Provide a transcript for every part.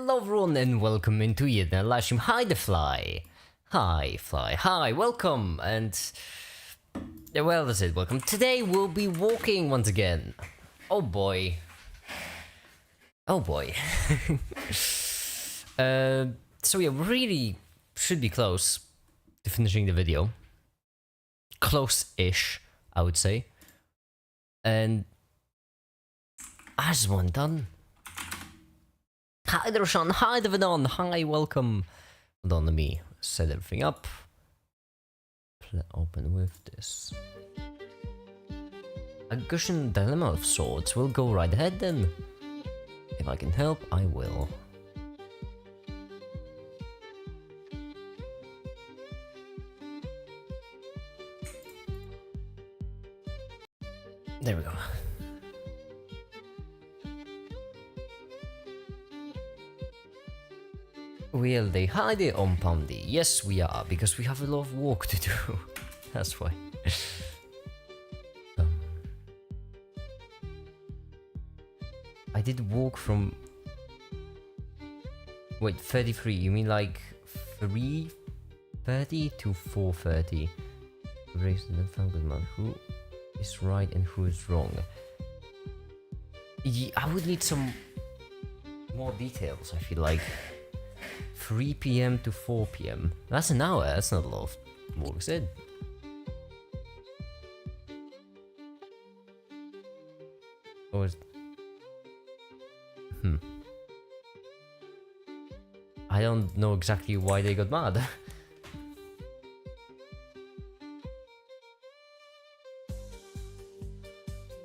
Hello everyone and welcome into yet another live stream. Hi the Fly. Hi Fly. Hi, welcome and well, that's it, welcome. Today we'll be walking once again. Oh boy. Oh boy. So yeah, we really should be close to finishing the video. Close-ish, I would say. And as one done. Hi there, Sean. Hi, Davidon. Hi, welcome. Hold on, let me set everything up. Open with this. A Gushian dilemma of sorts. We'll go right ahead then. If I can help, I will. There we go. Will they hide it on Poundy? Yes, we are, because we have a lot of work to do. That's why. I did walk from... Wait, 33, you mean like 3:30 to 4:30? Raised and found good man. Who is right and who is wrong? Yeah, I would need some more details, I feel like. 3 PM to 4 PM. That's an hour, that's not a lot of work, is it? Or is... I don't know exactly why they got mad.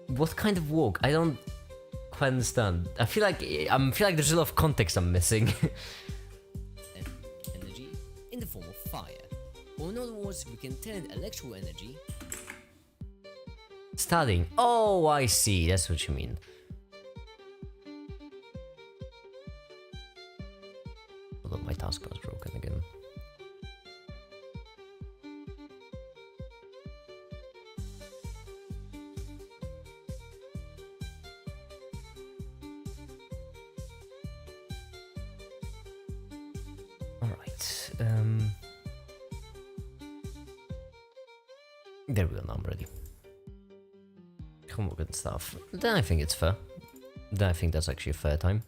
What kind of walk? I don't quite understand. I feel like there's a lot of context I'm missing. Energy in the form of fire, or in other words, we can turn electrical energy. Studying. Oh, I see. That's what you mean. Hold on, my taskbar is broken again. Alright, there we go, now I'm ready. Homework and stuff. Then I think it's fair. Then I think that's actually a fair time.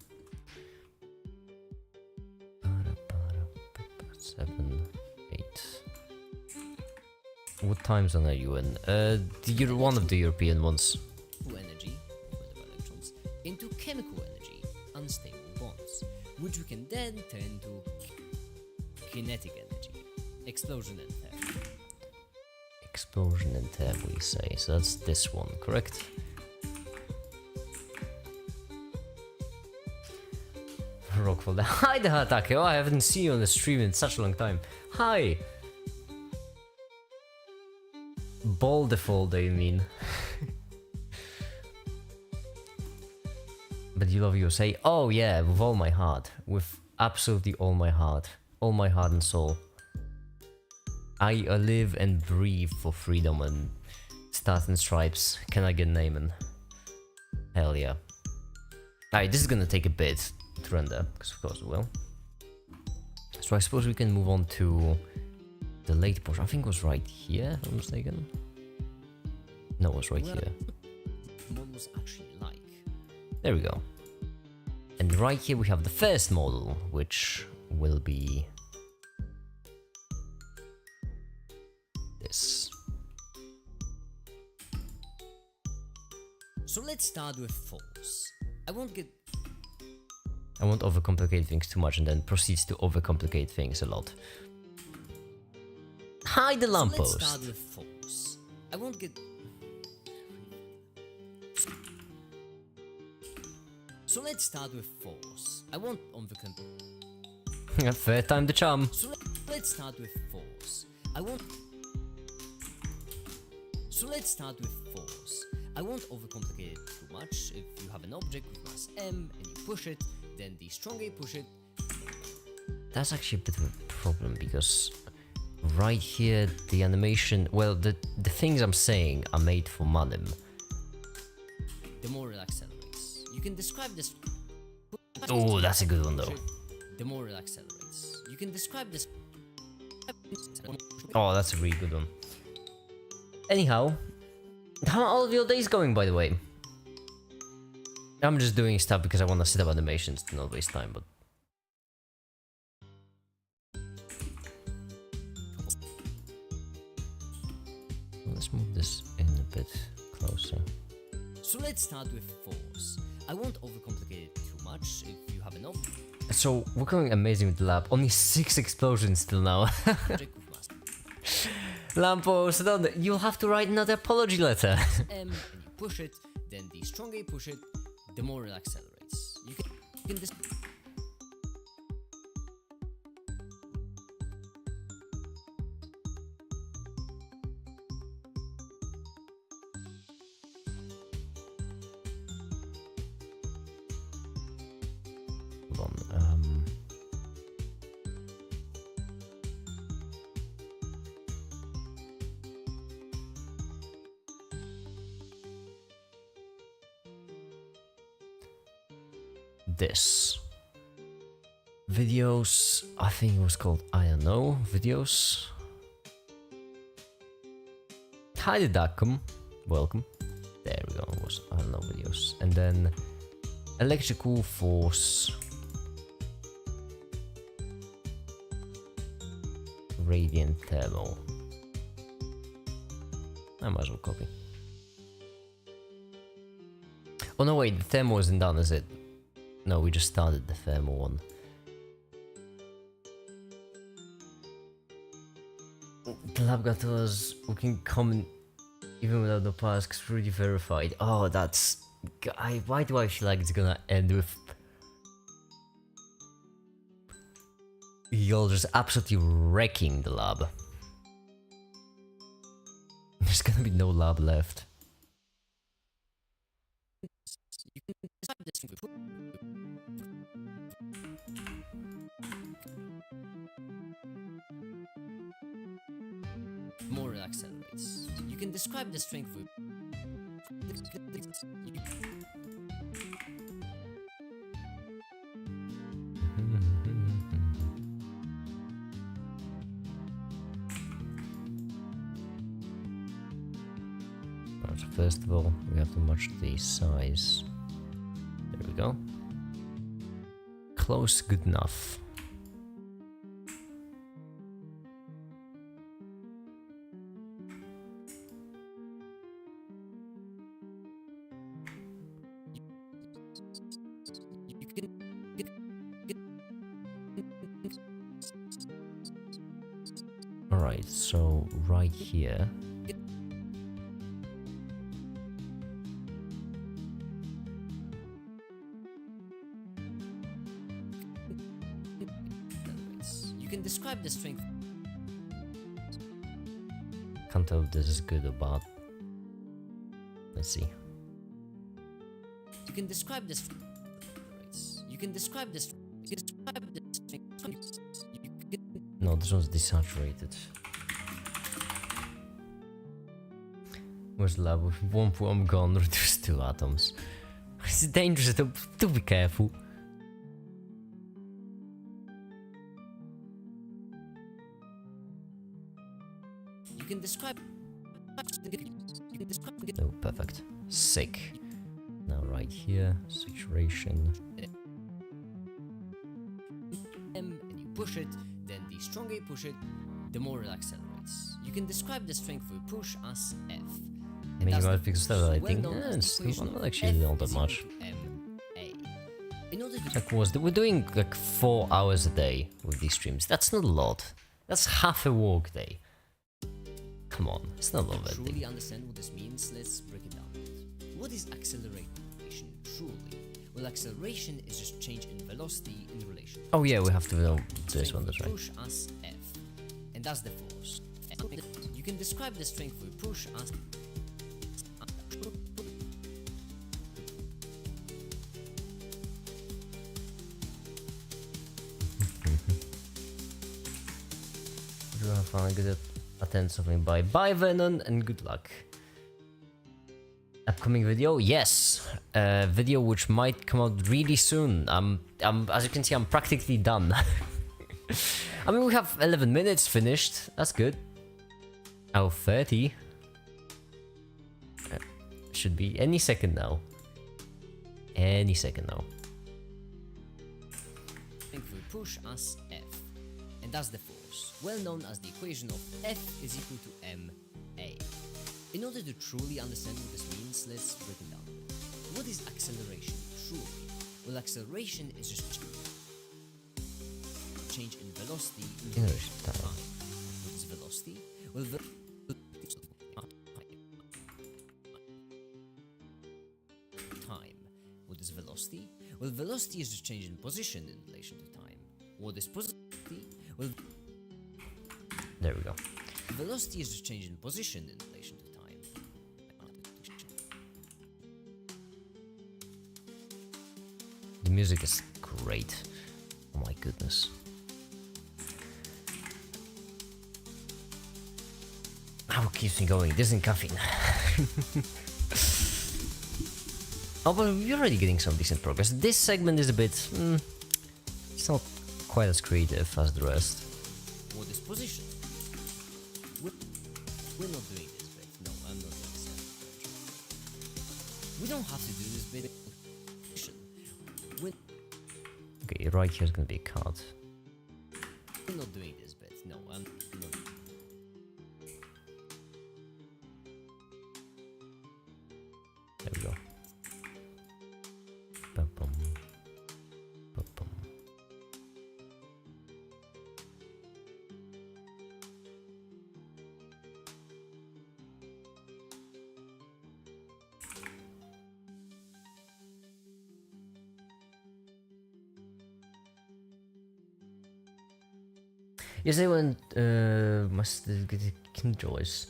7, 8. What time zone are you in? You're one of the European ones. Energy, made of electrons, into chemical energy, unstable bonds, which we can then turn into kinetic energy, explosion and tear. Explosion and tear, we say. So that's this one, correct? Rockfall. Hi there, Hatake. Oh, I haven't seen you on the stream in such a long time. Hi! Baldefolder, you mean? But you love USA? Oh yeah, with all my heart. With absolutely all my heart. All my heart and soul. I live and breathe for freedom and stars and stripes. Can I get naming? Hell yeah. Alright, this is gonna take a bit to render, because of course it will. So I suppose we can move on to the late portion. I think it was right here, if I'm mistaken. No, it was right here. What was actually like? There we go. And right here we have the first model, which will be this. So let's start with false. I won't overcomplicate things too much and then proceeds to overcomplicate things a lot. Hi, the lamppost. Let's start with false. I won't get... So let's start with false. I won't overcomplicate... Third time the charm. So let's start with false. I won't... So let's start with false. I won't overcomplicate it too much. If you have an object with mass m and you push it, then the stronger you push it... That's actually a bit of a problem because right here the animation, well, the things I'm saying are made for Manim. The more it accelerates. You can describe this... Oh, that's a good one though. the more it accelerates. You can describe this. Oh, that's a really good one. Anyhow, how are all of your days going, by the way? I'm just doing stuff because I want to set up animations to not waste time, but... Let's move this in a bit closer. So let's start with force. I won't overcomplicate it too much if you have enough. So, we're going amazing with the lab. Only 6 explosions till now. Check with mass. Lampo, so don't, you'll have to write another apology letter. And you push it, then the stronger you push it, the more it accelerates. You can Hold on, this. Videos, I think it was called, I don't know, videos. Hi, Dakum. Welcome. There we go, it was, I don't know, videos. And then electrical force. Radiant thermal. I might as well copy. Oh no, wait, the thermal isn't done, is it? No, we just started the thermal one. The lab got to us, we can comment even without the pass, because it's already verified. Oh, that's... why do I feel like it's gonna end with... You're just absolutely wrecking the lab. There's gonna be no lab left. you can describe this with more it accelerates. You can describe the strength with Right, first of all, we have to match the size. There we go. Close, good enough. you can Alright, so right here. you can describe the strength. Can't tell if this is good or bad. Let's see. You can describe the strength. You can describe the strength. You can describe the strength. You can No, this one's desaturated. Where's the lab? With 1 atom gone, reduce 2 atoms. It's dangerous, do be careful. You can describe. You can describe. Oh, perfect. Sick. Now right here, saturation. And you push it, then the stronger you push it, the more it accelerates. You can describe the strength we push as F. And Maybe that's might the fix force, that, I well think. known as the It's equation not of actually F not that is much. equal to ma. In order to Like, we're doing like 4 hours a day with these streams. That's not a lot. That's half a work day. Come on, it's not a lot of truly editing. understand what this means, let's break it down a bit. What is acceleration truly? Well, acceleration is just change in velocity in relation. Oh yeah, we have to know this Strength one, that's we right. push as F, and that's the force. You can describe the strength we push as. If you wanna find a good attend something, bye. Bye Venom and good luck. Upcoming video? Yes. Video which might come out really soon. As you can see, I'm practically done. I mean, we have 11 minutes finished. That's good. Oh, 30. Should be any second now. Any second now. Will push us F, and that's the force, well known as the equation of F is equal to ma. In order to truly understand what this means, let's break it down. What is acceleration truly? Well, acceleration is just change in velocity in relation to time. What is velocity? Well, time. What is velocity? Well, velocity is just change in position in relation to time. What is velocity? Well, there we go. velocity is just change in position in relation to time. The music is great. Oh my goodness. How keeps me going? This isn't caffeine. Oh, but we're already getting some decent progress. This segment is a bit... it's not quite as creative as the rest. What is position? We're not doing this bit. No, I'm not doing this. We don't have to do this bit. Okay, right here's gonna be a cut. We're not doing this bit. No, I'm not. There we go. Ba-bum. Ba-bum. Yesterday when must get Kinderjoys.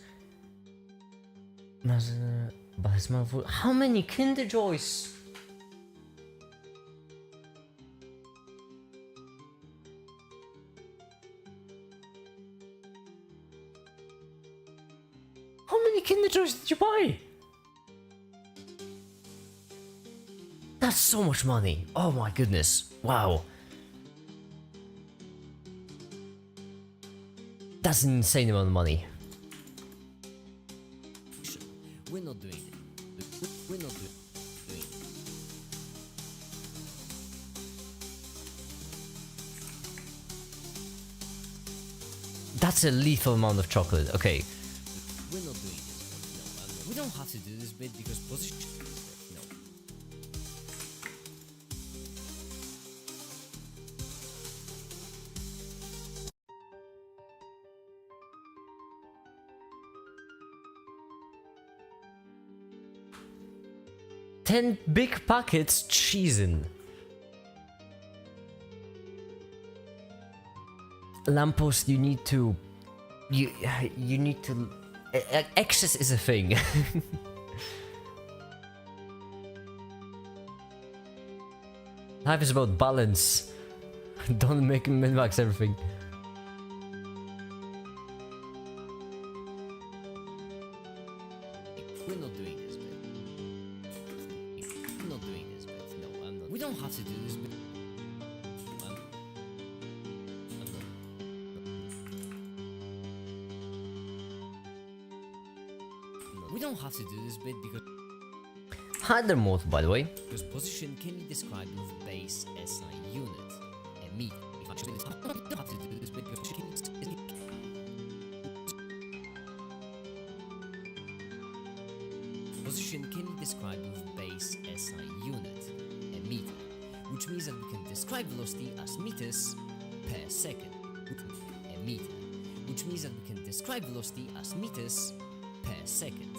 How many Kinderjoys? How many Kinderjoys did you buy? That's so much money. Oh my goodness. Wow. That's an insane amount of money. We're not doing it. We're not doing it. That's a lethal amount of chocolate. Okay. We're not doing this. No, I'm not. We don't have to do this bit because position. No. Ten big packets cheesin'. Lamppost, you need to... You need to... Excess is a thing. Life is about balance. Don't make min-max everything. We're not doing this bit. We're not doing this bit. No, I'm not. We don't have to do this bit. I'm not. We don't have to do this bit because Harder mode, by the way. position can be described with base SI unit. And me, if I should don't have to do this bit because position can be described with base SI unit, a meter, which means that we can describe velocity as meters per second. A meter, which means that we can describe velocity as meters per second.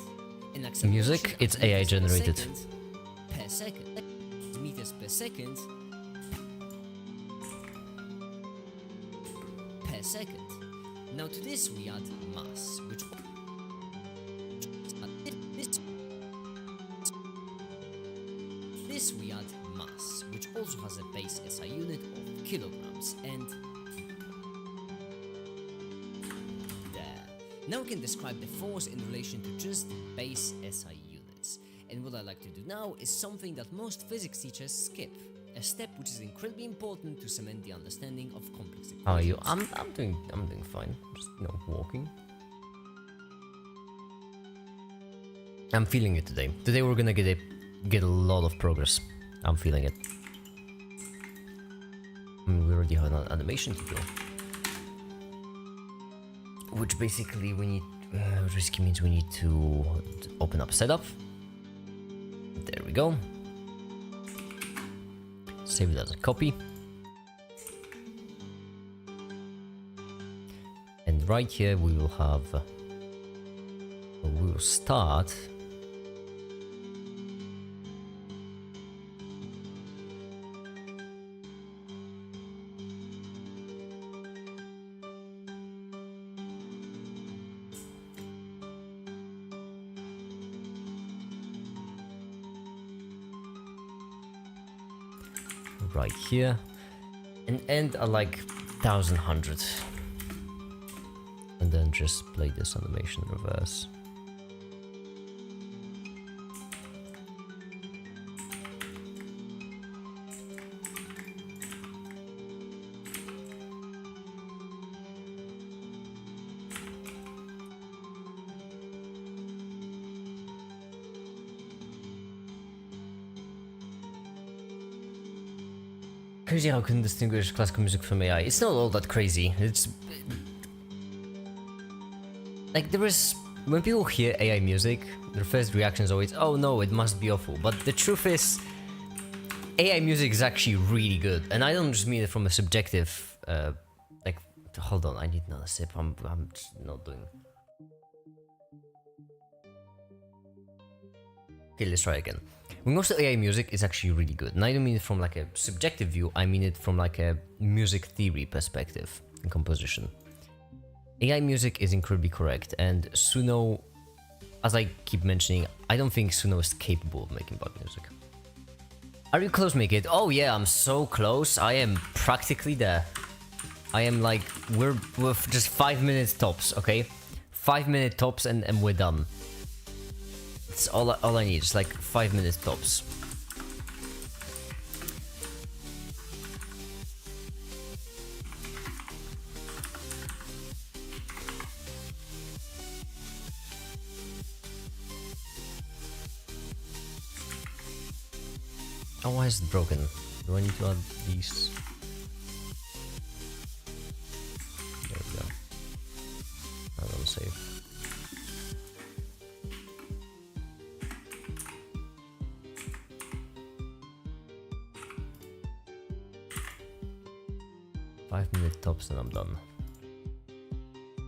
And Music, it's AI generated. Per second. Meters per second. Per second. Now to this we add mass, which this we add mass, which also has a base SI unit of kilograms, and there. Now we can describe the force in relation to just base SI units. And what I like to do now is something that most physics teachers skip. A step which is incredibly important to cement the understanding of complex equations. How are you? I'm doing fine. Just, you know, walking. I'm feeling it today. Today we're gonna get a lot of progress. I'm feeling it. I mean, we already have an animation to do. Which basically we need, which basically means we need to open up setup. There we go. Save it as a copy. And right here we will have, we will start right here and end at like 1100, and then just play this animation in reverse. Crazy how I couldn't distinguish classical music from AI. It's not all that crazy. It's like there is, when people hear AI music, their first reaction is always, oh no, it must be awful. But the truth is, AI music is actually really good, and I don't just mean it from a subjective. Like, hold on, I need another sip. I'm just not doing. Okay, let's try again. When it comes to AI music, it's actually really good. And I don't mean it from like a subjective view, I mean it from like a music theory perspective and composition. AI music is incredibly correct, and Suno, as I keep mentioning, I don't think Suno is capable of making bug music. Are you close, make it? Oh yeah, I'm so close. I am practically there. I am like, we're just 5 minutes tops, okay? 5 minute tops and we're done. It's all I need, just like 5 minutes tops. Oh, why is it broken? Do I need to add these? There we go. I want to save. Five-minute tops and I'm done.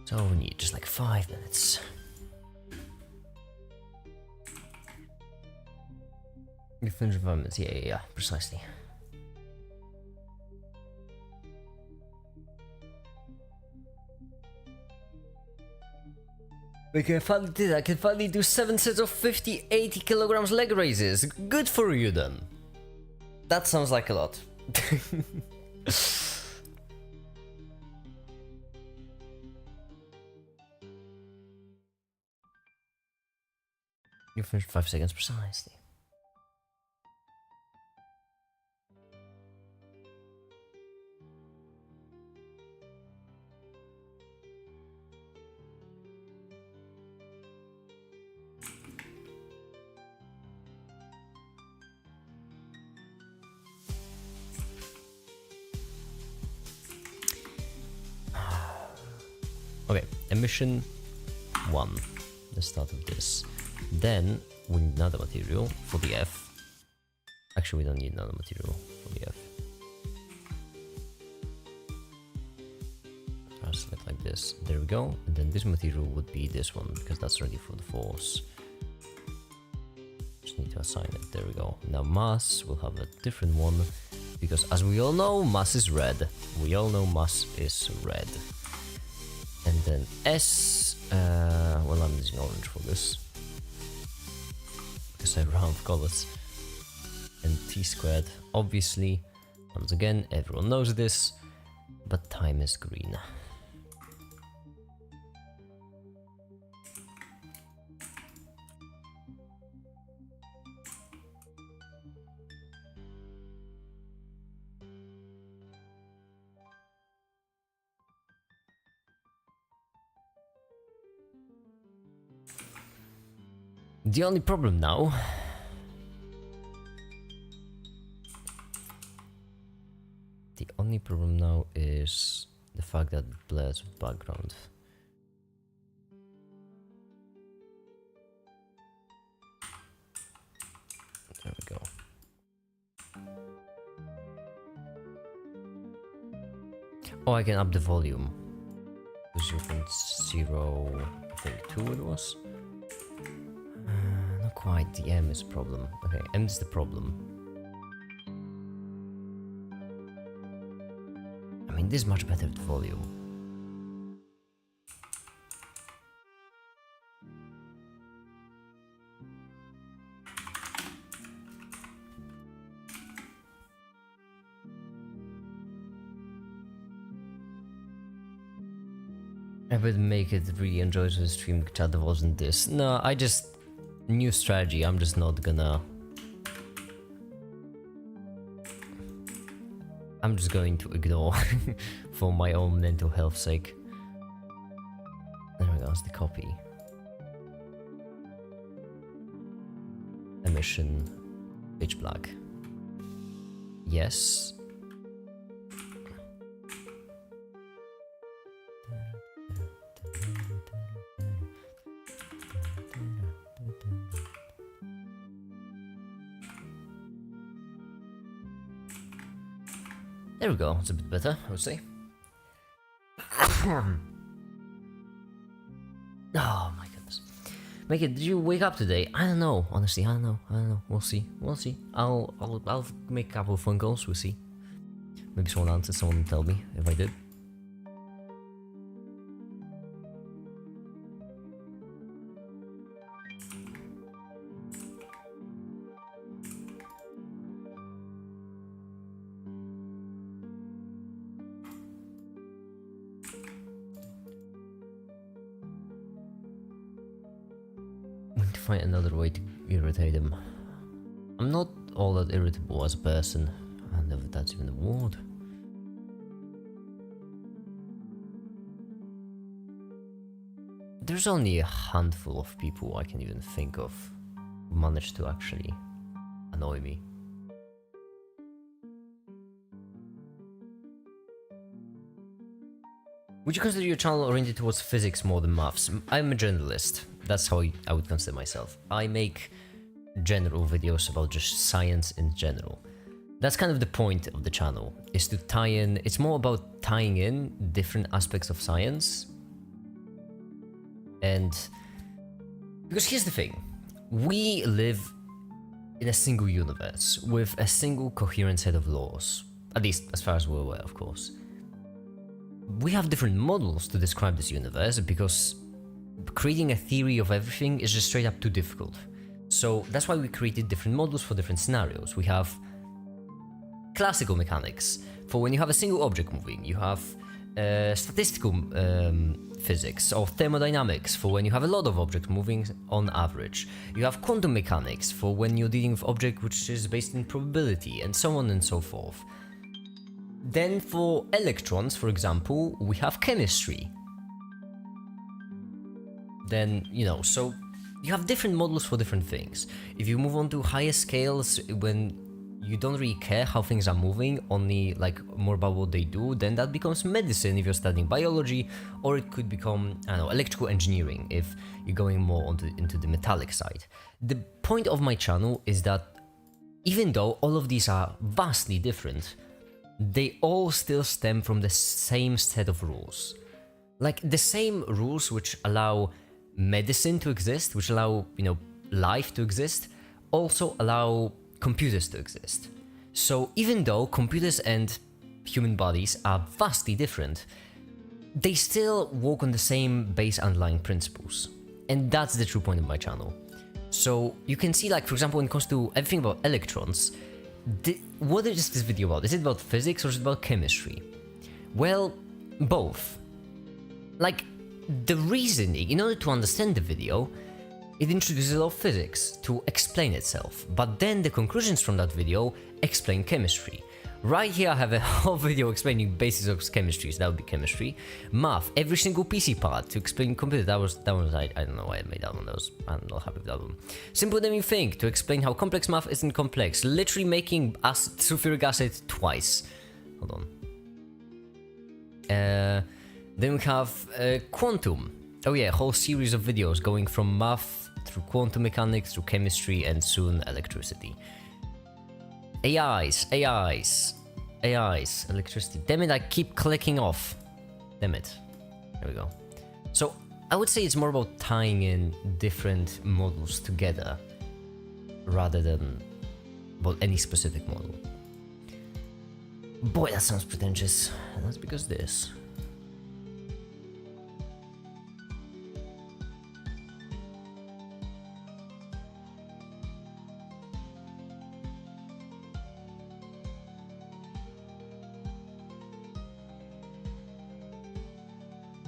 So we need just like 5 minutes. You finish 5 minutes, yeah, precisely. We can finally do that. I can finally do 7 sets of 50, 80 kilograms leg raises. Good for you then. That sounds like a lot. You finished 5 seconds precisely. Okay, emission 1. Let's start with this. Then we need another material for the F. Actually, we don't need another material for the F. I'll select like this. There we go. And then this material would be this one because that's ready for the force. Just need to assign it. There we go. Now mass will have a different one because, as we all know, mass is red. We all know mass is red. And then S. Well, I'm using orange for this. I have round colors. And T squared, obviously, once again, everyone knows this, but time is green. The only problem now... The only problem now is the fact that it blurs with background. There we go. Oh, I can up the volume. 0.0, I think 2 it was. Not quite, the M is a problem. Okay, M is the problem. I mean, this is much better with volume. I would make it really enjoy the stream chat that wasn't this. No, I just... New strategy, I'm just not gonna... I'm just going to ignore for my own mental health sake. There we go, that's the copy. Emission, pitch black. Yes. There we go, it's a bit better, I would say. Oh my goodness. Make it, did you wake up today? I don't know, honestly, I don't know. We'll see. I'll make a couple of phone calls, we'll see. Maybe someone answers, someone will tell me if I did. Find another way to irritate him. I'm not all that irritable as a person. I don't know if that's even a word. There's only a handful of people I can even think of who manage to actually annoy me. Would you consider your channel oriented towards physics more than maths? I'm a generalist. That's how I would consider myself. I make general videos about just science in general. That's kind of the point of the channel, is to tie in... It's more about tying in different aspects of science. And... Because here's the thing. We live in a single universe, with a single coherent set of laws. At least, as far as we're aware, of course. We have different models to describe this universe because creating a theory of everything is just straight up too difficult. So that's why we created different models for different scenarios. We have classical mechanics for when you have a single object moving. You have statistical physics or thermodynamics for when you have a lot of objects moving on average. You have quantum mechanics for when you're dealing with object which is based in probability, and so on and so forth. Then for electrons, for example, we have chemistry. Then, you know, so you have different models for different things. If you move on to higher scales, when you don't really care how things are moving, only like more about what they do, then that becomes medicine if you're studying biology, or it could become, I don't know, electrical engineering if you're going more into the metallic side. The point of my channel is that even though all of these are vastly different, they all still stem from the same set of rules. Like the same rules which allow medicine to exist, which allow, you know, life to exist, also allow computers to exist. So even though computers and human bodies are vastly different, they still work on the same base underlying principles. And that's the true point of my channel. So you can see, like, for example, when it comes to everything about electrons, what is this video about? Is it about physics or is it about chemistry? Well, both. Like, the reasoning, in order to understand the video, it introduces a lot of physics to explain itself, but then the conclusions from that video explain chemistry. Right here I have a whole video explaining basics of chemistry, so that would be chemistry. Math, every single PC part to explain computer, that was I don't know why I made that one, I'm not happy with that one. Simple than you think, to explain how complex math isn't complex, literally making sulfuric acid twice. Hold on. Then we have quantum. Oh yeah, a whole series of videos going from math through quantum mechanics, through chemistry, and soon electricity. AIs, electricity. Damn it, I keep clicking off. Damn it. There we go. So, I would say it's more about tying in different models together rather than about any specific model. Boy, that sounds pretentious. That's because this.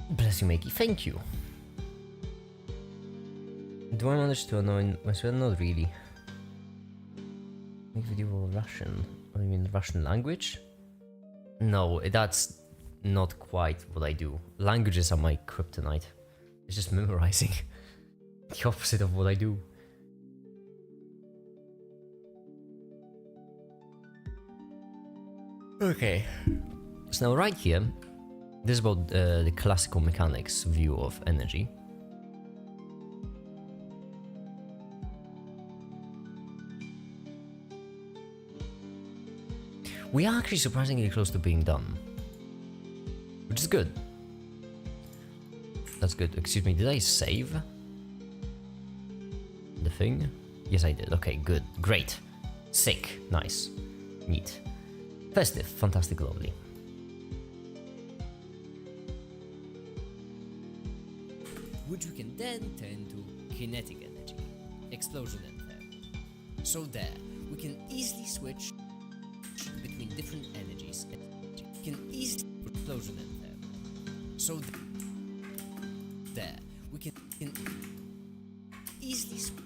Bless you, Makey. Thank you. Do I manage to annoy myself? Not really. Make video of Russian. What do you mean, Russian language? No, that's not quite what I do. Languages are my kryptonite. It's just memorizing. The opposite of what I do. Okay. So now right here, this is about the classical mechanics view of energy. We are actually surprisingly close to being done, which is good. That's good. Excuse me, did I save the thing? Yes, I did. Okay, good. Great. Sick. Nice. Neat. Festive. Fantastic. Lovely. Which we can then turn to kinetic energy, explosion and thermal. So there, we can easily switch between different energies. We can easily explosion and thermal. So there, we can easily switch.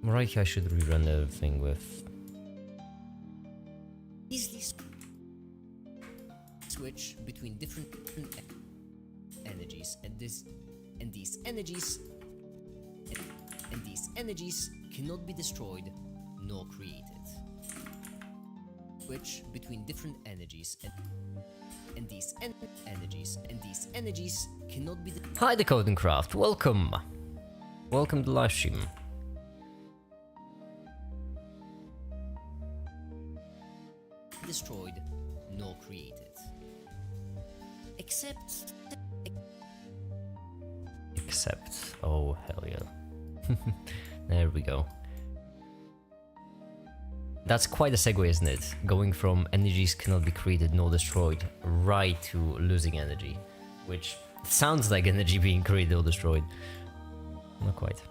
Right here, I should rerun everything with. Easily switch between different energies, and these energies cannot be destroyed nor created. Switch between different energies, and these energies cannot be. Hi, the Code and Craft. Welcome. Welcome to the live stream. Destroyed nor created, except oh hell yeah. There we go. That's quite a segue, isn't it? Going from energies cannot be created nor destroyed right to losing energy, which sounds like energy being created or destroyed. Not quite.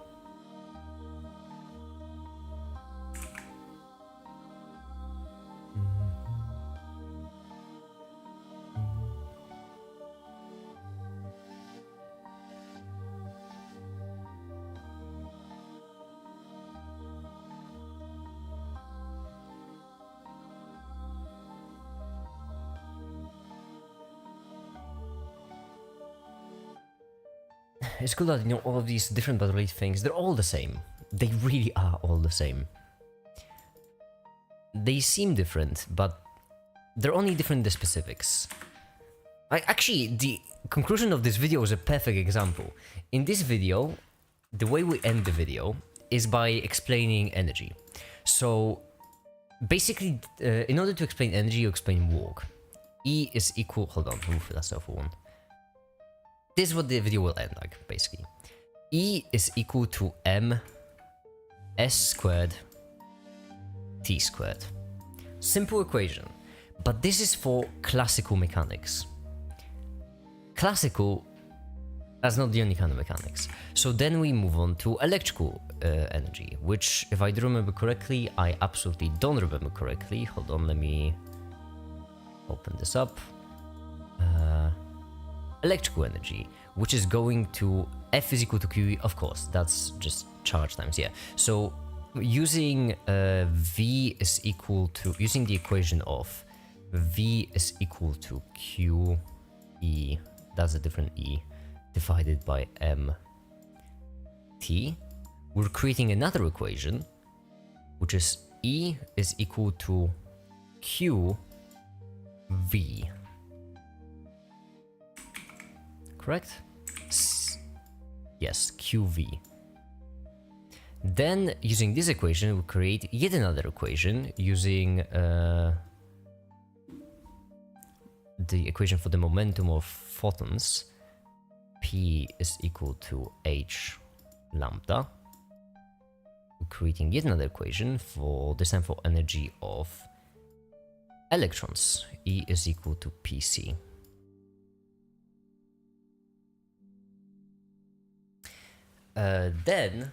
It's cool that, you know, all of these different battle things, they're all the same. They really are all the same. They seem different, but they're only different in the specifics. Actually, the conclusion of this video is a perfect example. In this video, the way we end the video is by explaining energy. So, basically, in order to explain energy, you explain work. E is equal... Hold on, move that cell for one. This is what the video will end like, basically. E is equal to m s squared t squared. Simple equation, but this is for classical mechanics. Classical, that's not the only kind of mechanics. So then we move on to electrical energy, which, if I do remember correctly, I absolutely don't remember correctly. Hold on, let me open this up. Electrical energy, which is going to F is equal to QE, of course, that's just charge times, yeah. So using V is equal to, using the equation of V is equal to QE, that's a different E, divided by MT, we're creating another equation, which is E is equal to QV. Correct? Yes, QV. Then, using this equation, we create yet another equation using the equation for the momentum of photons. P is equal to H lambda. We're creating yet another equation for this time for energy of electrons. E is equal to PC. Then,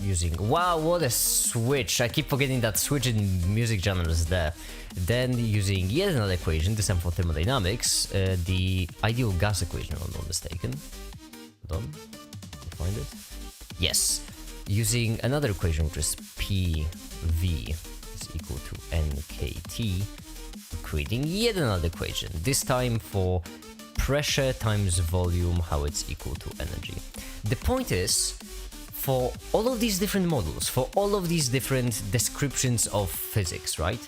using, wow, what a switch, I keep forgetting that switch in music genres is there. Then using yet another equation, this time for thermodynamics, the ideal gas equation, if I'm not mistaken. Hold on, find it. Yes, using another equation, which is PV is equal to NKT, creating yet another equation, this time for pressure times volume, how it's equal to energy. The point is, for all of these different models, for all of these different descriptions of physics, right?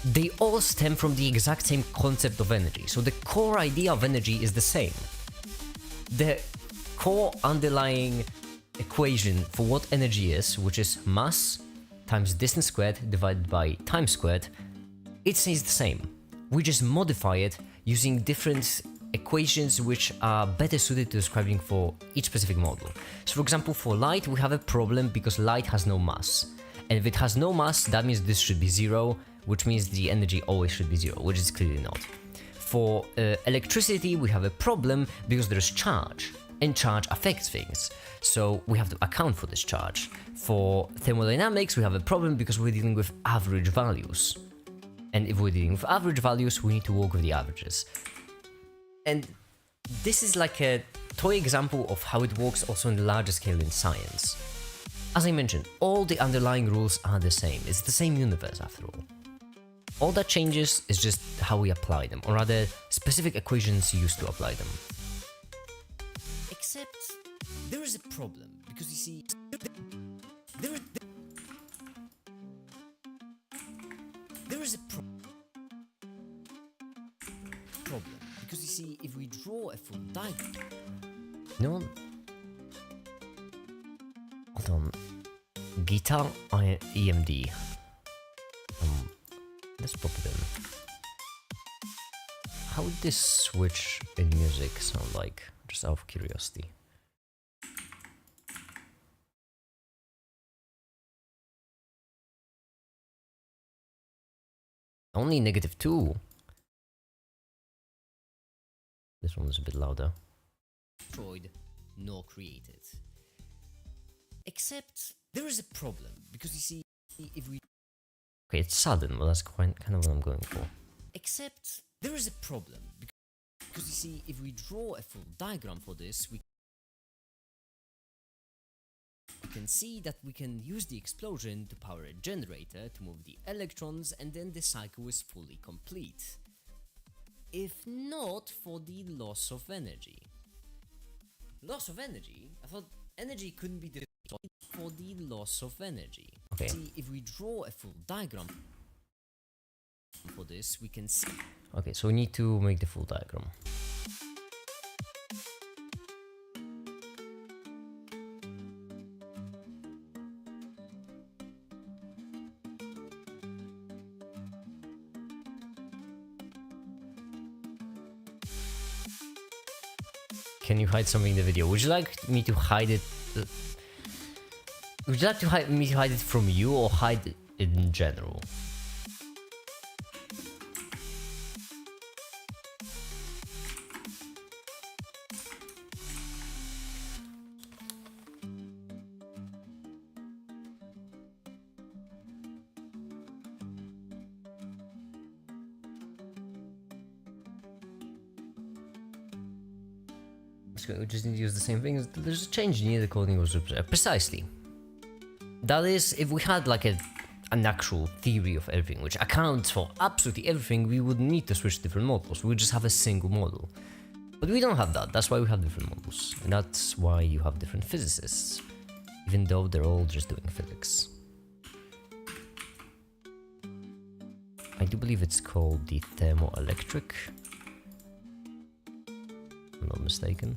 They all stem from the exact same concept of energy. So the core idea of energy is the same. The core underlying equation for what energy is, which is mass times distance squared divided by time squared, it stays the same. We just modify it using different equations which are better suited to describing for each specific model. So for example, for light, we have a problem because light has no mass. And if it has no mass, that means this should be zero, which means the energy always should be zero, which is clearly not. For electricity, we have a problem because there's charge, and charge affects things. So we have to account for this charge. For thermodynamics, we have a problem because we're dealing with average values. And if we're dealing with average values, we need to work with the averages. And this is like a toy example of how it works also on the larger scale in science. As I mentioned, all the underlying rules are the same. It's the same universe after all. All that changes is just how we apply them, or rather, specific equations used to apply them. Except, there is a problem, because you see, there is a problem, because you see, if we draw a full diagram... No. Hold on. Guitar EMD. Let's pop it in. How would this switch in music sound like? Just out of curiosity. Only -2. This one is a bit louder. Destroyed nor created. Except there is a problem, because you see, if we... Okay, it's sudden, but that's kind of what I'm going for. Except there is a problem, because you see, if we draw a full diagram for this, we can see that we can use the explosion to power a generator to move the electrons, and then the cycle is fully complete. If not for the loss of energy. Loss of energy? I thought energy couldn't be destroyed for the loss of energy. Okay. See, if we draw a full diagram for this, we can see... Okay, so we need to make the full diagram. Can you hide something in the video? Would you like me to hide it? Would you like me to hide it from you, or hide it in general? we just need to use the same thing. There's a change in the coding was precisely. That is, if we had like an actual theory of everything, which accounts for absolutely everything, we would need to switch different models. We would just have a single model. But we don't have that. That's why we have different models. And that's why you have different physicists, even though they're all just doing physics. I do believe it's called the thermoelectric. If I'm not mistaken.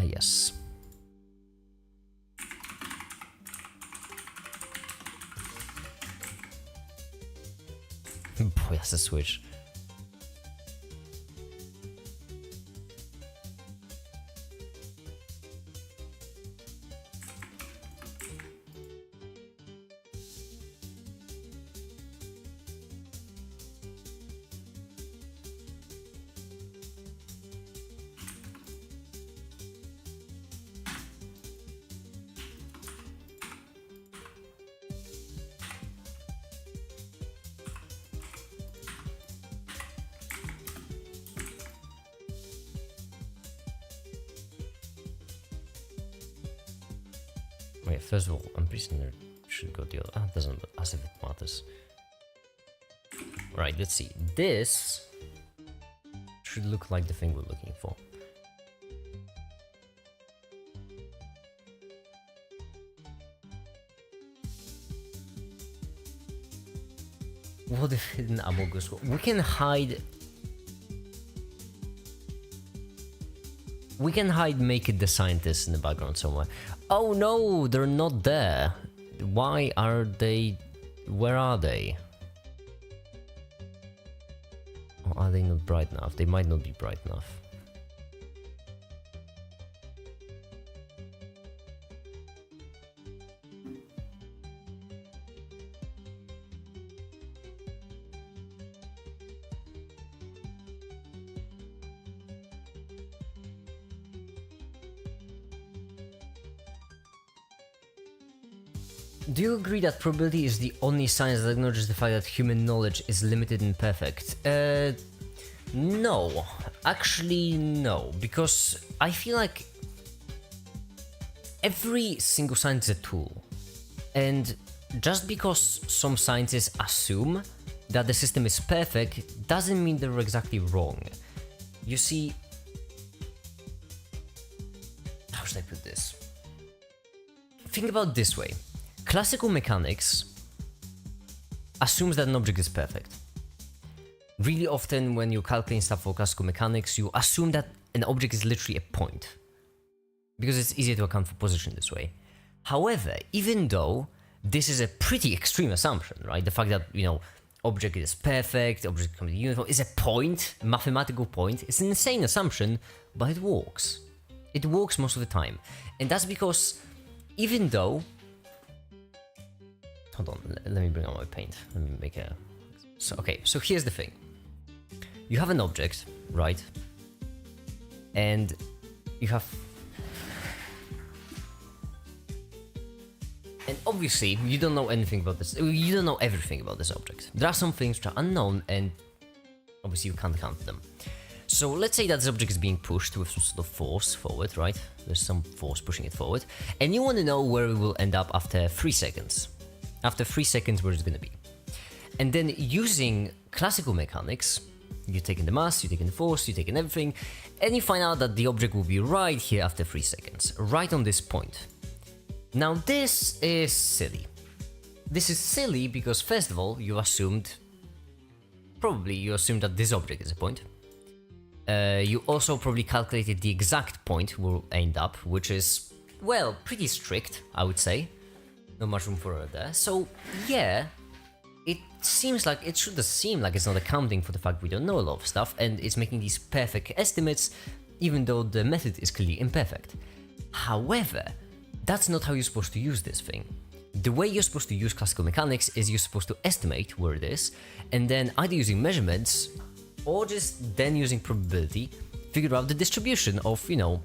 Yes. Boy, that's a switch. Wait, first of all, I'm pretty certain there should go the other. Ah, it doesn't, as if it matters. Right, let's see. This should look like the thing we're looking for. What if hidden amogus? We can hide. We can hide make it the scientists in the background somewhere. Oh no, they're not there. Why are they? Where are they? Or are they not bright enough? They might not be bright enough. Do you agree that probability is the only science that acknowledges the fact that human knowledge is limited and imperfect? No. Actually, no. Because I feel like every single science is a tool. And just because some scientists assume that the system is perfect doesn't mean they're exactly wrong. You see, how should I put this? Think about it this way. Classical mechanics assumes that an object is perfect. Really often when you're calculating stuff for classical mechanics, you assume that an object is literally a point. Because it's easier to account for position this way. However, even though this is a pretty extreme assumption, right? The fact that, you know, object is perfect, object can be uniform, is a point, a mathematical point. It's an insane assumption, but it works. It works most of the time. And that's because even though... Hold on, let me bring out my paint. Let me make a... So, okay, so here's the thing. You have an object, right? And you have... And obviously, you don't know anything about this. You don't know everything about this object. There are some things which are unknown, and obviously you can't count them. So let's say that this object is being pushed with some sort of force forward, right? There's some force pushing it forward. And you want to know where it will end up after 3 seconds. After 3 seconds, where it's going to be. And then using classical mechanics, you're taking the mass, you're taking the force, you're taking everything, and you find out that the object will be right here after 3 seconds, right on this point. Now this is silly. This is silly because first of all, you assumed that this object is a point. You also probably calculated the exact point we'll end up, which is, well, pretty strict, I would say. Not much room for error there. So, yeah, it seems like it should seem like it's not accounting for the fact we don't know a lot of stuff, and it's making these perfect estimates, even though the method is clearly imperfect. However, that's not how you're supposed to use this thing. The way you're supposed to use classical mechanics is you're supposed to estimate where it is, and then either using measurements, or just then using probability, figure out the distribution of, you know,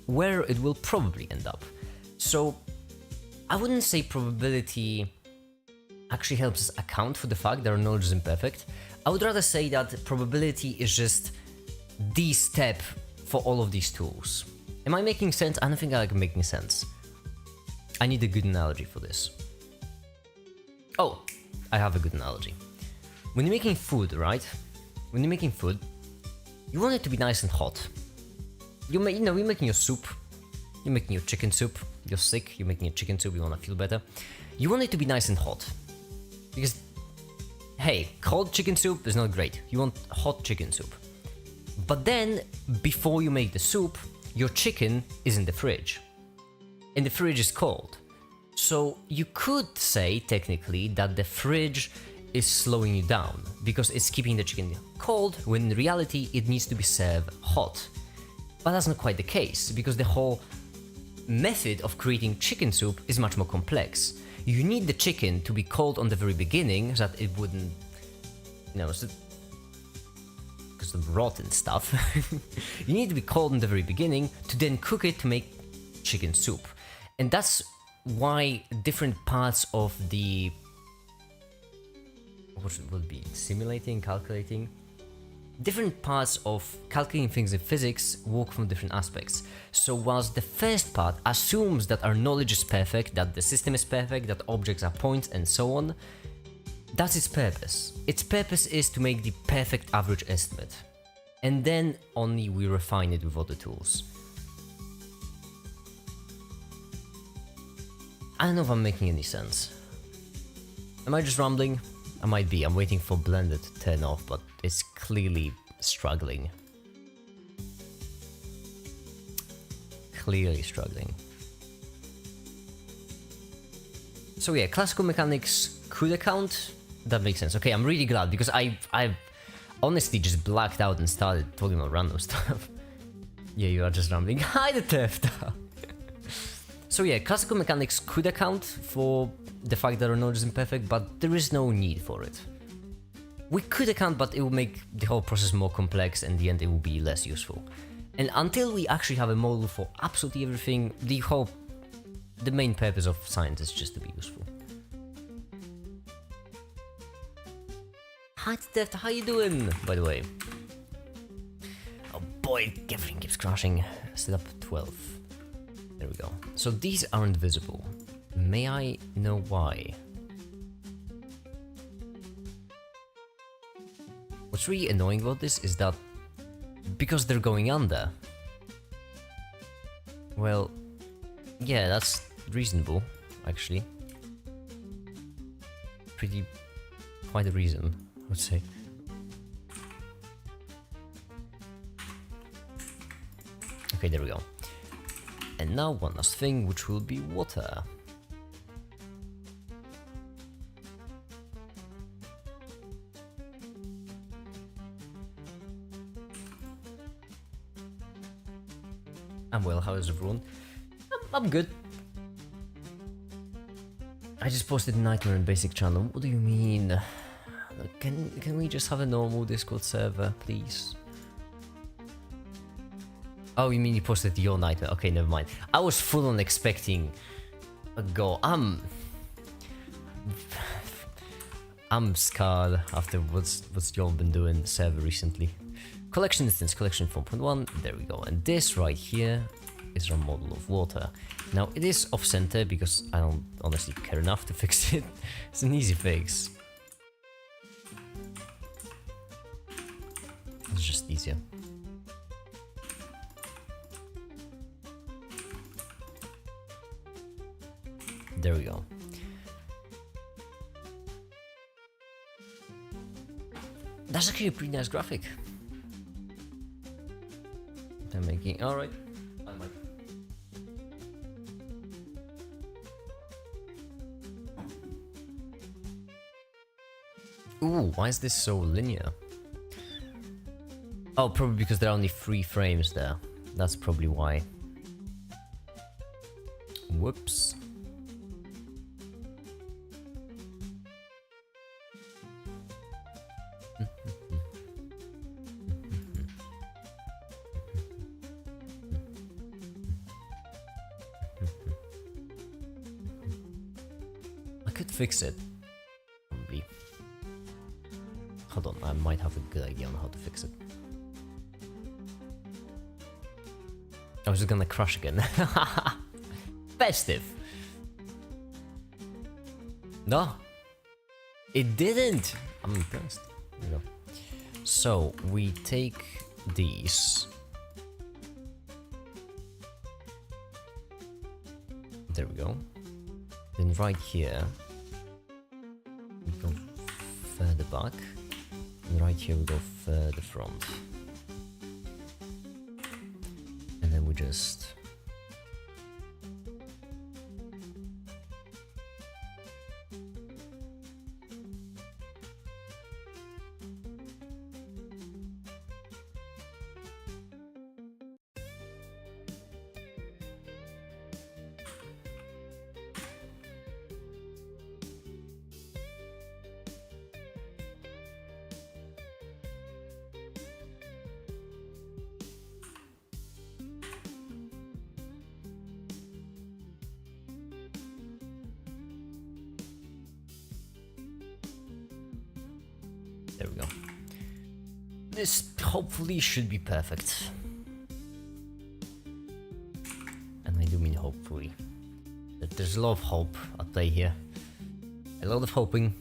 where it will probably end up. So, I wouldn't say probability actually helps us account for the fact that our knowledge is imperfect. I would rather say that probability is just the step for all of these tools. Am I making sense? I don't think I'm making sense. I need a good analogy for this. Oh, I have a good analogy. When you're making food, right? When you're making food, you want it to be nice and hot. You're making your soup. You're making your chicken soup. You're sick. You're making your chicken soup. You want to feel better. You want it to be nice and hot. Because, hey, cold chicken soup is not great. You want hot chicken soup. But then, before you make the soup, your chicken is in the fridge. And the fridge is cold. So you could say, technically, that the fridge is slowing you down. Because it's keeping the chicken cold, when in reality it needs to be served hot. But that's not quite the case, because the whole method of creating chicken soup is much more complex. You need the chicken to be cold on the very beginning, so that it wouldn't, because of rot and stuff. You need to be cold in the very beginning to then cook it to make chicken soup. And that's why different parts of the... what would it be? Simulating, calculating? Different parts of calculating things in physics work from different aspects. So whilst the first part assumes that our knowledge is perfect, that the system is perfect, that objects are points and so on, that's its purpose. Its purpose is to make the perfect average estimate. And then only we refine it with other tools. I don't know if I'm making any sense. Am I just rambling? I might be. I'm waiting for Blender to turn off, but it's clearly struggling. Clearly struggling. So yeah, classical mechanics could account. That makes sense. Okay, I'm really glad, because I've honestly just blacked out and started talking about random stuff. Yeah, you are just rambling. Hi, the theft. So yeah, classical mechanics could account for the fact that our knowledge is imperfect, but there is no need for it. We could account, but it will make the whole process more complex, and in the end it will be less useful. And until we actually have a model for absolutely everything, the main purpose of science is just to be useful. Hi Theft, how you doing, by the way? Oh boy, everything keeps crashing. Set up 12. There we go. So these aren't visible. May I know why? What's really annoying about this is that because they're going under. Well, yeah, that's reasonable, actually. Quite a reason, I would say. Okay, there we go. And now one last thing, which will be water. I'm well, how is everyone? I'm good. I just posted Nightmare in Basic channel. What do you mean? Can we just have a normal Discord server, please? Oh, you mean you posted your Nightmare? Okay, never mind. I was full on expecting a go. I'm scarred after what's y'all been doing server recently. Collection instance, collection 4.1, there we go. And this right here is our model of water. Now it is off center because I don't honestly care enough to fix it. It's an easy fix. It's just easier. There we go. That's actually a pretty nice graphic. I'm making alright. I might. Ooh, why is this so linear? Oh, probably because there are only 3 frames there. That's probably why. Whoops. fix it. Probably. Hold on, I might have a good idea on how to fix it. I was just gonna crash again. Festive. No, it didn't. I'm impressed. There we go. So we take these. There we go. Then right here, we go further back. And right here we go further front. And then we just... There we go. This hopefully should be perfect. And I do mean hopefully. There's a lot of hope at play here. A lot of hoping.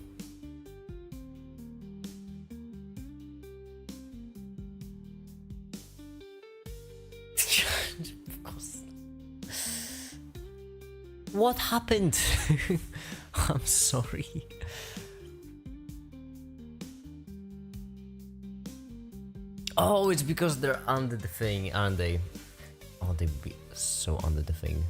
Of course. What happened? I'm sorry. Oh, it's because they're under the thing, aren't they? Oh, they'd be so under the thing.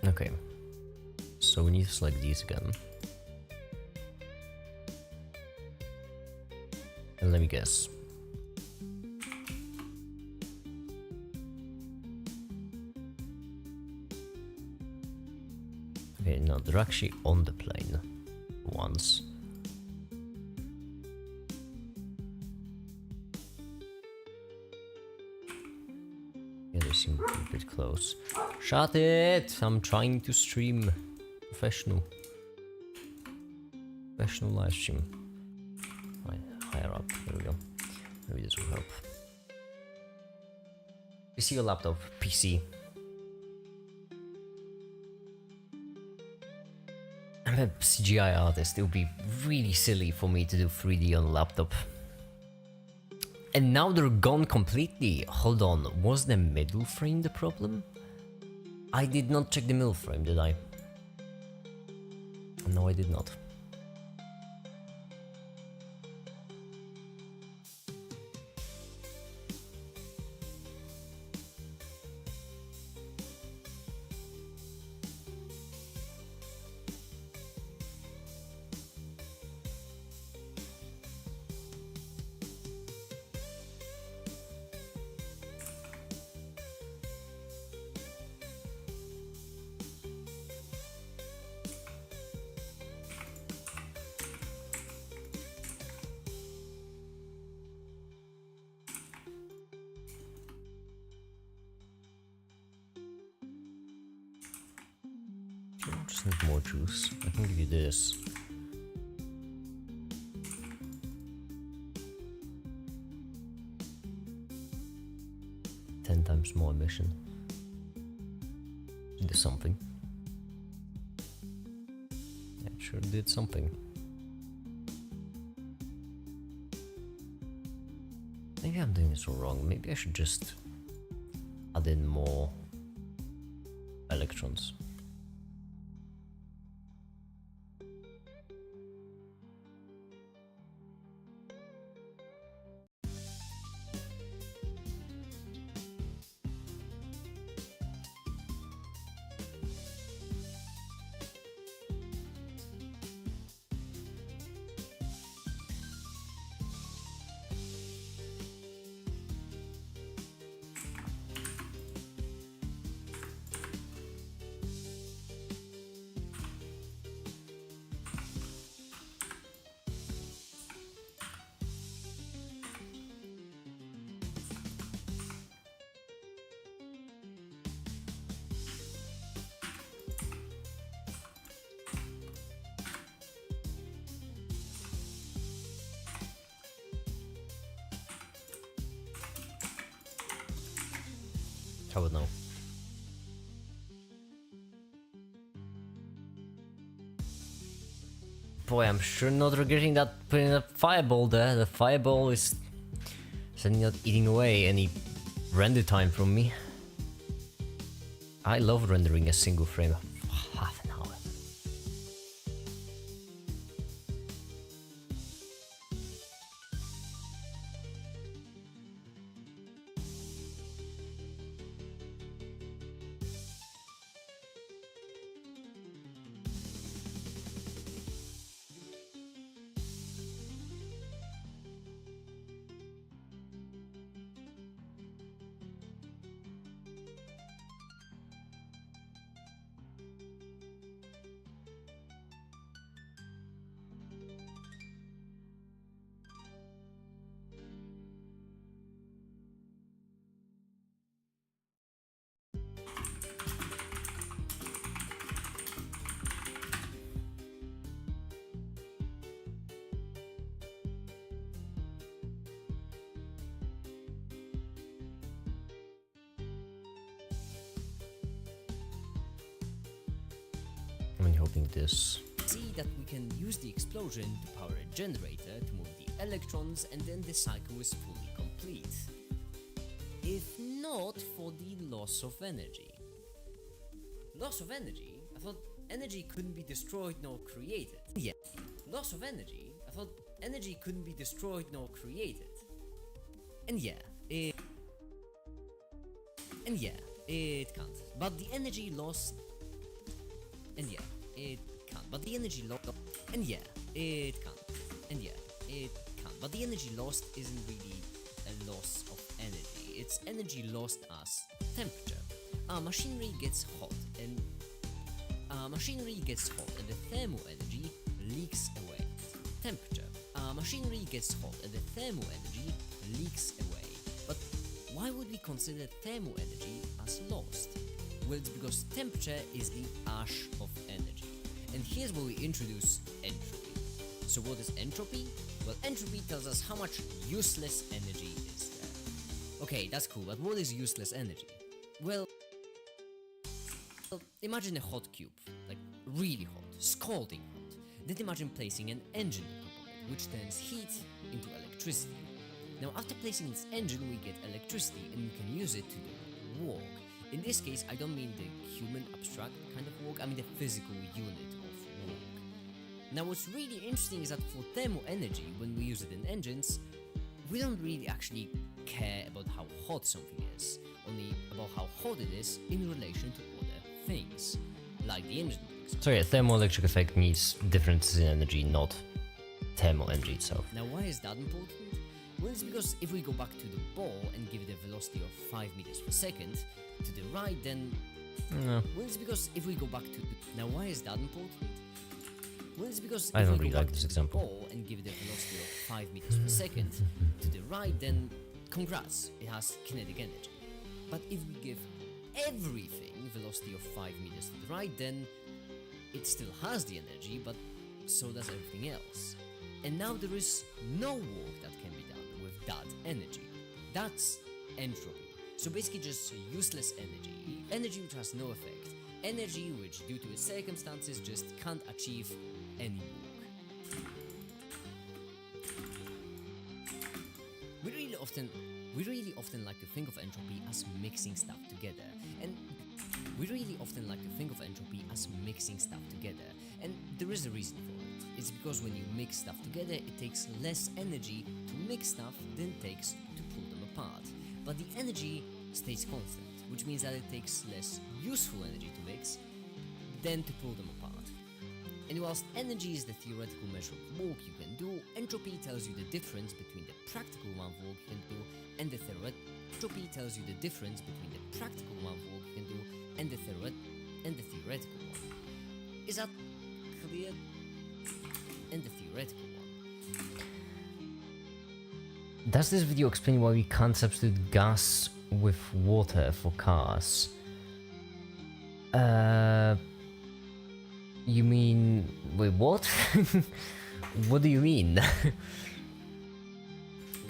Okay. So we need to select these again. And let me guess. Okay, no, they're actually on the plane once. Yeah, they seem a bit close. Shut it! I'm trying to stream. Professional live stream. Right, higher up. There we go. Maybe this will help. PC or laptop? PC. I'm a CGI artist. It would be really silly for me to do 3D on a laptop. And now they're gone completely. Hold on, was the middle frame the problem? I did not check the middle frame, did I? No, I did not. Just need more juice. I can give you this. Ten times more emission. Did something. Yeah, it sure did something. Maybe I'm doing this wrong. Maybe I should just add in more electrons. I would know. Boy, I'm sure not regretting that putting a fireball there. The fireball is certainly not eating away any render time from me. I love rendering a single frame for half an hour. I'm hoping this. See that we can use the explosion to power a generator to move the electrons, and then the cycle is fully complete. If not for the loss of energy. Loss of energy? I thought energy couldn't be destroyed nor created. Yeah. Loss of energy? I thought energy couldn't be destroyed nor created. And yeah, it can't. But the energy lost. And yeah, it can't. But the energy lost. And yeah, it can't. And yeah, it can't. But the energy lost isn't really a loss of energy. It's energy lost as temperature. Our machinery gets hot, and the thermal energy leaks away. Temperature. Our machinery gets hot, and the thermal energy leaks away. But why would we consider thermal energy as lost? Well, it's because temperature is the ash of energy. And here's where we introduce entropy. So what is entropy? Well, entropy tells us how much useless energy is there. Okay, that's cool, but what is useless energy? Well, imagine a hot cube, like really hot, scalding hot. Then imagine placing an engine on top of it, which turns heat into electricity. Now, after placing this engine, we get electricity, and we can use it to do work. In this case, I don't mean the human abstract kind of work, I mean the physical unit of work. Now, what's really interesting is that for thermal energy, when we use it in engines, we don't really actually care about how hot something is, only about how hot it is in relation to other things, like the engine, for example. So yeah, thermoelectric effect needs differences in energy, not thermal energy itself. Now, why is that important? Well, it's because if we go back to the ball and give it a velocity of 5 meters per second to the right, then... No. Well, it's because if we go back to... Now, why is that important? Well, it's because I if don't we really go like back this to example. the ball and give it a velocity of 5 meters per second to the right, then congrats, it has kinetic energy. But if we give everything velocity of 5 meters to the right, then it still has the energy, but so does everything else. And now there is no work that can be done with that energy. That's entropy. So basically just useless energy. Energy which has no effect. Energy which, due to its circumstances, just can't achieve any work. We really often like to think of entropy as mixing stuff together. And there is a reason for it. It's because when you mix stuff together, it takes less energy to mix stuff than it takes to pull them apart. But the energy stays constant, which means that it takes less useful energy to mix than to pull them apart. And whilst energy is the theoretical measure of work you can do, entropy tells you the difference between the practical amount of work you can do and the theoretical one. Is that clear? And the theoretical one. Does this video explain why we can't substitute gas with water for cars? You mean... wait, what? What do you mean?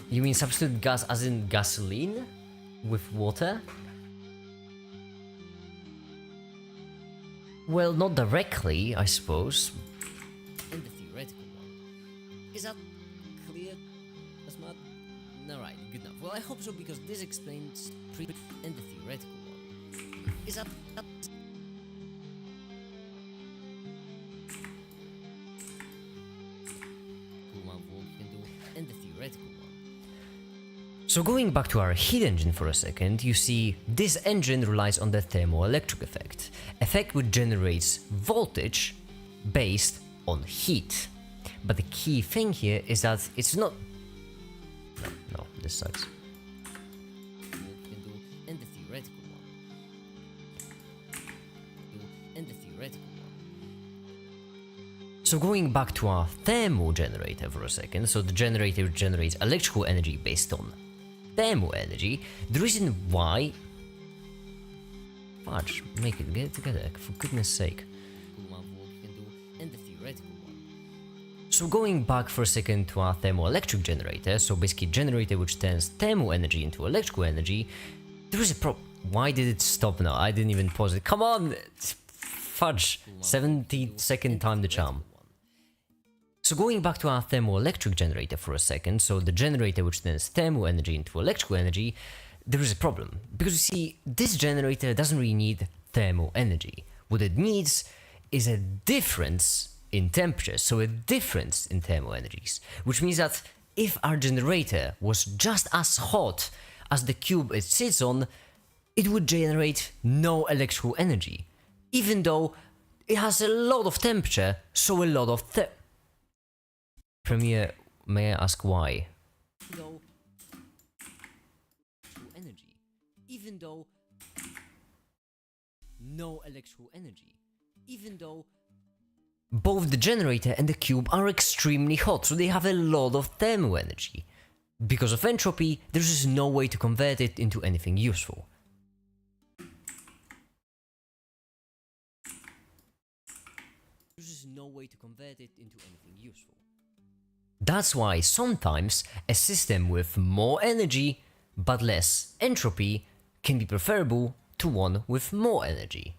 You mean substitute gas as in gasoline with water? Well, not directly, I suppose. And the theoretical one. Is that clear, Asmat? Alright, good enough. Well, I hope so, because this explains and the theoretical one. Is that and the theoretical one. So going back to our heat engine for a second, you see this engine relies on the thermoelectric effect which generates voltage based on heat. But the key thing here is that it's not... No, this sucks. And the theoretical one. And the theoretical one. So going back to our thermal generator for a second, so the generator generates electrical energy based on thermal energy. The reason why... Fudge, make it, get it together, for goodness sake. And the theoretical one. So going back for a second to our thermoelectric generator, so basically generator which turns thermal energy into electrical energy, there is a problem. Why did it stop now? I didn't even pause it. Come on! Fudge! 70-second time the charm. So going back to our thermoelectric generator for a second, so the generator which turns thermal energy into electrical energy, there is a problem. Because you see, this generator doesn't really need thermal energy. What it needs is a difference in temperature, so a difference in thermal energies. Which means that if our generator was just as hot as the cube it sits on, it would generate no electrical energy. Even though it has a lot of temperature, so a lot of Premiere, may I ask why? Though energy, even though no electrical energy, even though Both the generator and the cube are extremely hot, so they have a lot of thermal energy. Because of entropy, there is no way to convert it into anything useful. there is no way to convert it into anything useful. That's why sometimes a system with more energy but less entropy can be preferable to one with more energy.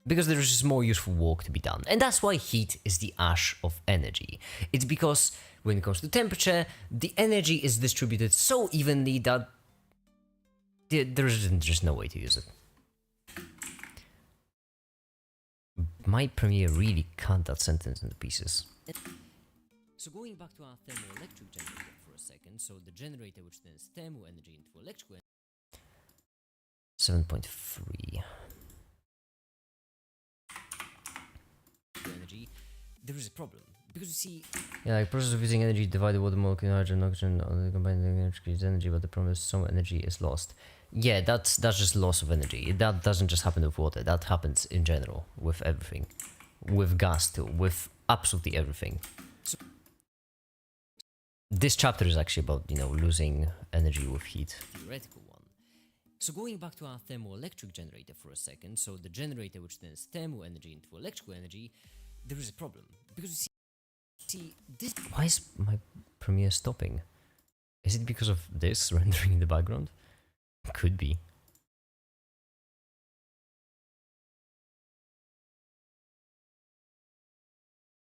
Because there is just more useful work to be done. And that's why heat is the ash of energy. It's because when it comes to temperature, the energy is distributed so evenly that there's just no way to use it. My Premiere really cut that sentence into pieces. So going back to our thermoelectric generator for a second, so the generator which turns thermal energy into electrical 7.3. energy, there is a problem. Because you see, Yeah, like process of using energy divided water molecule, hydrogen, oxygen, combined energy creates energy, but the problem is some energy is lost. Yeah, that's just loss of energy. That doesn't just happen with water. That happens in general with everything, with gas too, with absolutely everything. This chapter is actually about, you know, losing energy with heat. theoretical one. So going back to our thermoelectric generator for a second, so the generator which turns thermal energy into electrical energy, there is a problem. Because you see this... Why is my Premiere stopping? Is it because of this rendering in the background? Could be.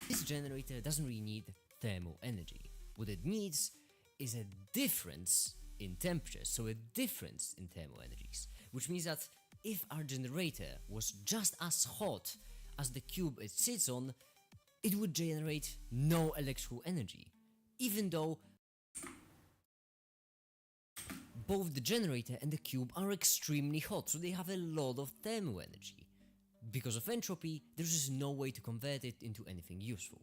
This generator doesn't really need thermal energy. What it needs is a difference in temperature, so a difference in thermal energies. Which means that if our generator was just as hot as the cube it sits on, it would generate no electrical energy. Even though both the generator and the cube are extremely hot, so they have a lot of thermal energy. Because of entropy, there is no way to convert it into anything useful.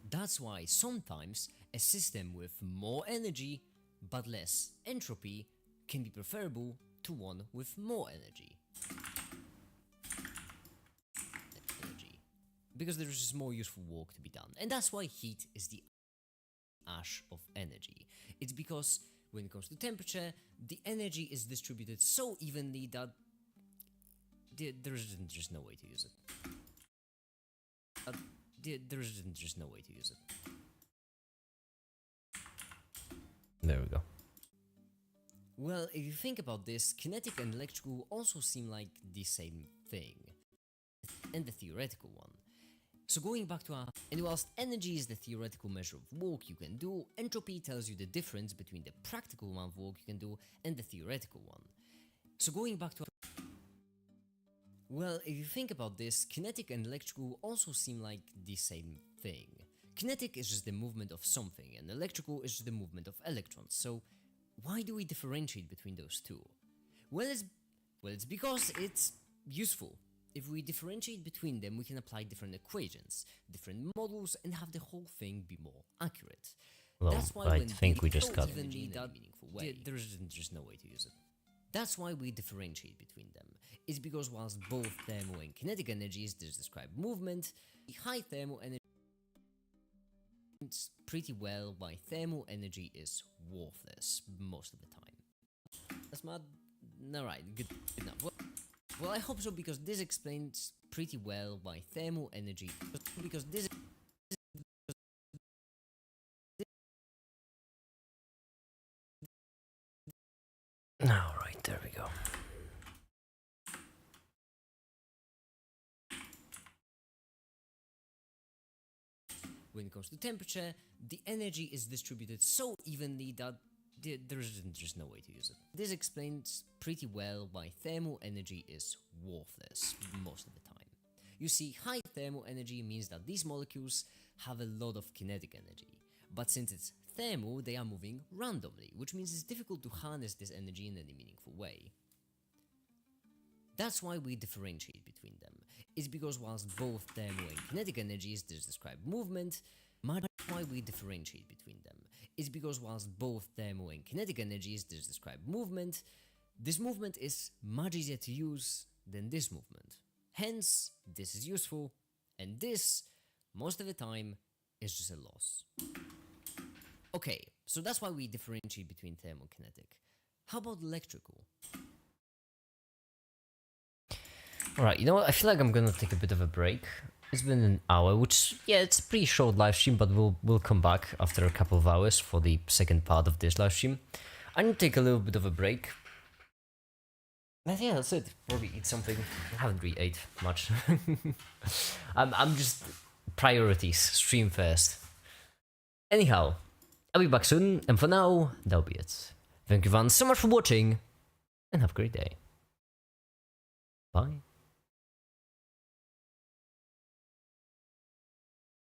That's why sometimes a system with more energy but less entropy can be preferable to one with more energy. Because there is just more useful work to be done. And that's why heat is the ash of energy. It's because when it comes to temperature, the energy is distributed so evenly that there's just no way to use it. There's just no way to use it. There we go. Well, if you think about this, kinetic and electrical also seem like the same thing, and the theoretical one. So going back to our, and whilst energy is the theoretical measure of work you can do, entropy tells you the difference between the practical amount of work you can do and the theoretical one. So going back to our, well, if you think about this, kinetic and electrical also seem like the same thing. Kinetic is just the movement of something, and electrical is just the movement of electrons. So why do we differentiate between those two? Well, it's because it's useful. If we differentiate between them, we can apply different equations, different models, and have the whole thing be more accurate. Well, That's why I when think we they just don't got even need that meaningful way, there's just no way to use it. That's why we differentiate between them. It's because whilst both thermal and kinetic energies describe movement, the high thermal energy pretty well why thermal energy is worthless most of the time. That's mad. Alright, good enough. Well, I hope so, because this explains pretty well why thermal energy. Because this. Alright, there we go. When it comes to temperature, the energy is distributed so evenly that there's just no way to use it. This explains pretty well why thermal energy is worthless most of the time. You see, high thermal energy means that these molecules have a lot of kinetic energy, but since it's thermal, they are moving randomly, which means it's difficult to harness this energy in any meaningful way. That's why we differentiate between them. It's because whilst both thermal and kinetic energies describe movement, why we differentiate between them. It's because whilst both thermal and kinetic energies describe movement, this movement is much easier to use than this movement. Hence, this is useful, and this, most of the time, is just a loss. Okay, so that's why we differentiate between thermal and kinetic. How about electrical? Alright, you know what? I feel like I'm gonna take a bit of a break. It's been an hour, which, yeah, it's a pretty short live stream, but we'll come back after a couple of hours for the second part of this live stream. I need to take a little bit of a break. But yeah, that's it. Probably eat something. I haven't really ate much. I'm just priorities. Stream first. Anyhow, I'll be back soon, and for now, that'll be it. Thank you everyone so much for watching, and have a great day. Bye.